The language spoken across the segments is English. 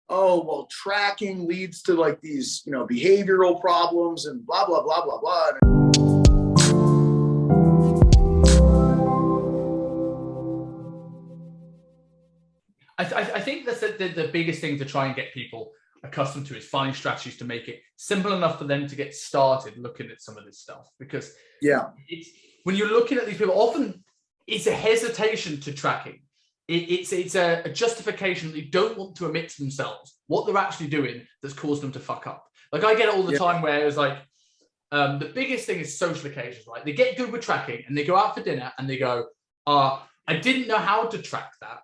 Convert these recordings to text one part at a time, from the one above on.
oh, well, tracking leads to like these, behavioral problems and blah, blah, blah, blah, blah. I think that's the biggest thing to try and get people accustomed to is finding strategies to make it simple enough for them to get started looking at some of this stuff. Because when you're looking at these people, often it's a hesitation to tracking. It's a justification that they don't want to admit to themselves what they're actually doing that's caused them to fuck up. Like I get it all the time where it's like, the biggest thing is social occasions, right? They get good with tracking and they go out for dinner and they go, I didn't know how to track that.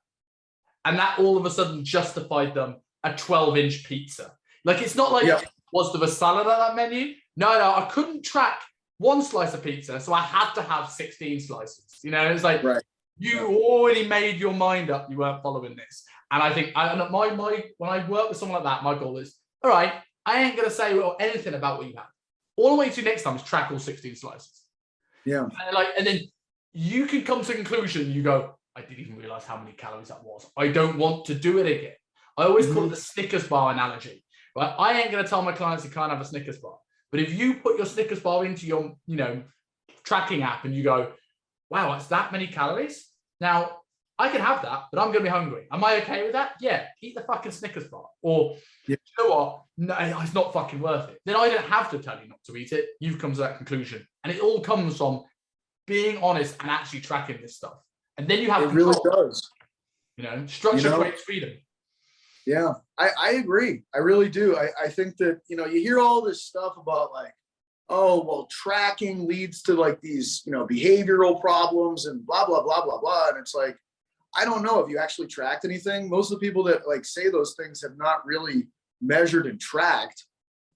And that all of a sudden justified them a 12-inch pizza. Like, it's not like, was there a salad on that menu? No, I couldn't track one slice of pizza, so I had to have 16 slices. It's like, you already made your mind up. You weren't following this. And I think when I work with someone like that, my goal is, all right, I ain't going to say anything about what you have. All I want you to do next time is track all 16 slices. Yeah. And then you can come to a conclusion. You go, I didn't even realize how many calories that was. I don't want to do it again. I always call it the Snickers bar analogy, right? I ain't going to tell my clients you can't have a Snickers bar. But if you put your Snickers bar into your, tracking app and you go, wow, it's that many calories. Now I can have that, but I'm going to be hungry. Am I okay with that? Yeah. Eat the fucking Snickers bar. Or you know what? No, it's not fucking worth it. Then I don't have to tell you not to eat it. You've come to that conclusion. And it all comes from being honest and actually tracking this stuff. And then you have control. It really does. Structure creates freedom. Yeah, I agree. I really do. I think that, you hear all this stuff about like, oh, well, tracking leads to like these, behavioral problems and blah, blah, blah, blah, blah. And it's like, I don't know if you actually tracked anything. Most of the people that like say those things have not really measured and tracked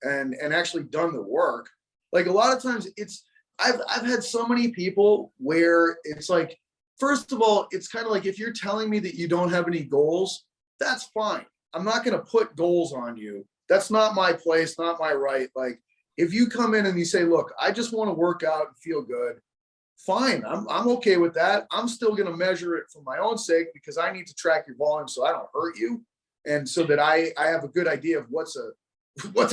and actually done the work. Like a lot of times I've had so many people where it's like, first of all, it's kind of like if you're telling me that you don't have any goals, that's fine. I'm not going to put goals on you. That's not my place, not my right. Like if you come in and you say, look, I just want to work out and feel good, fine. I'm okay with that. I'm still going to measure it for my own sake because I need to track your volume so I don't hurt you. And so that I have a good idea of what's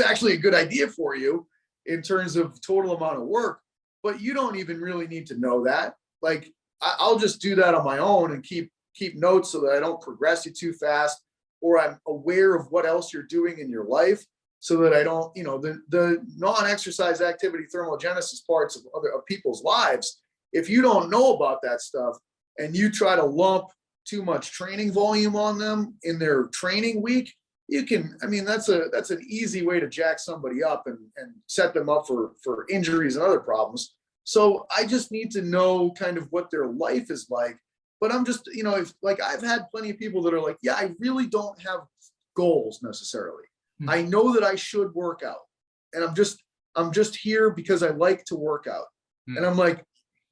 actually a good idea for you in terms of total amount of work. But you don't even really need to know that. Like, I'll just do that on my own and keep notes so that I don't progress you too fast, or I'm aware of what else you're doing in your life so that I don't, the non-exercise activity thermogenesis parts of people's lives. If you don't know about that stuff and you try to lump too much training volume on them in their training week, that's an easy way to jack somebody up and set them up for injuries and other problems. So I just need to know kind of what their life is like. But I'm just, I've had plenty of people that are like, yeah, I really don't have goals necessarily. I know that I should work out, and I'm just here because I like to work out. And I'm like,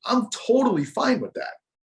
I'm totally fine with that.